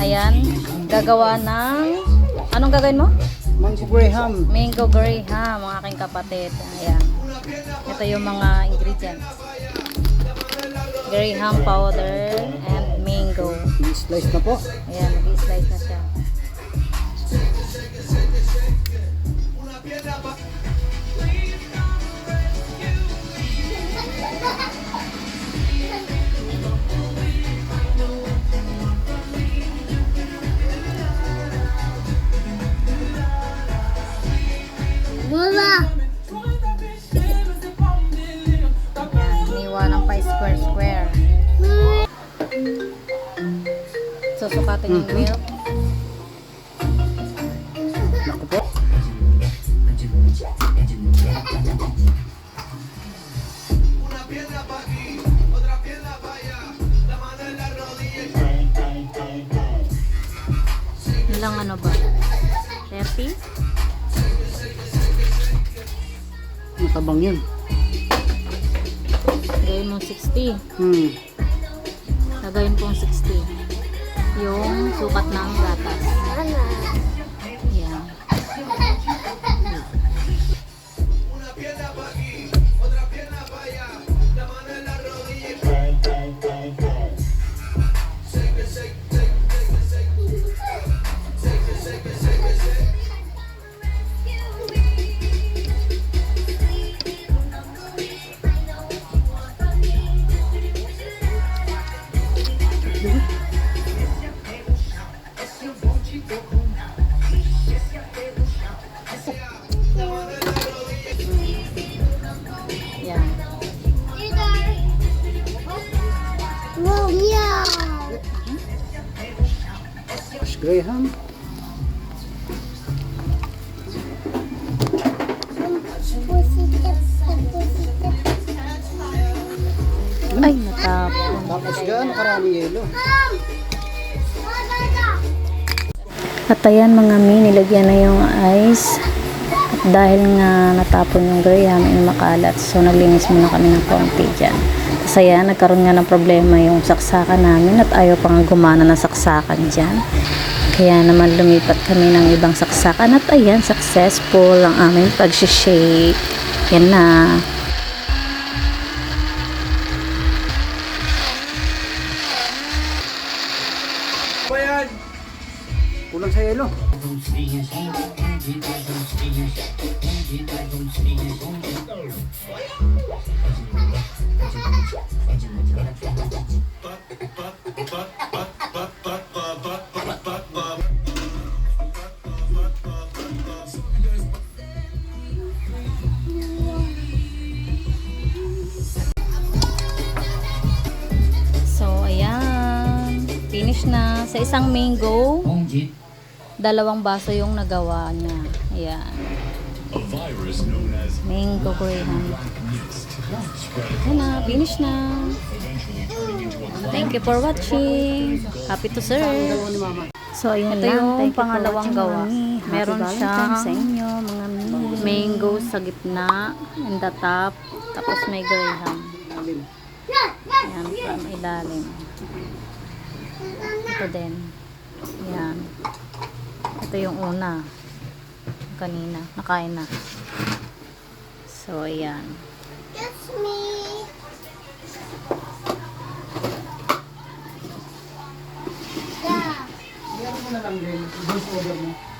Ayan, gagawa ng, anong gagawin mo? Mango Graham. Mango Graham, mga aking kapatid. Ayan. Ito yung mga ingredients. Graham powder and mango. I-slice na po. Ayan, nag-slice na siya. Wala. Ayan, niwa ng pa square. Susukatin yung milk. Naku po. Ilang ano ba? 30? Matabang yun. Gawin mong 60. Gagawin pong 60. Yung sukat ng gatas. Ayan. Ayan. Wow, yeah. Mango Graham. Ay, natapon. Tapos gaano karami yelo. At ayan mga mi, nilagyan na yung ice. At dahil nga natapon yung graham, makalat. So naglinis muna kami ng konti dyan. Tapos ayan, nagkaroon nga ng problema yung saksakan namin at ayaw pa nga gumana ng saksakan dyan. Kaya naman lumipat kami ng ibang saksakan. At ayan, successful ang aming pag-shake. Yan na. Kulang sa yelo. So ayan, finish na. Sa isang mango, 2 baso yung nagawa niya. Ayan. Mango Graham. Ayan na, finish na. Thank you for watching. Happy to serve. So, ayun Ito lang. yung Thank you for pangalawang watching, gawa. mami. Meron Happy siyang Valentine's sa inyo, mga mango sa gitna, in the top, tapos may graham. Ayan, from ilalim. Ito din. Ayan. Ito yung una. Kanina. Nakain na. So, ayan. That's me. Yeah. Meron mo na lang din. Ibang order mo.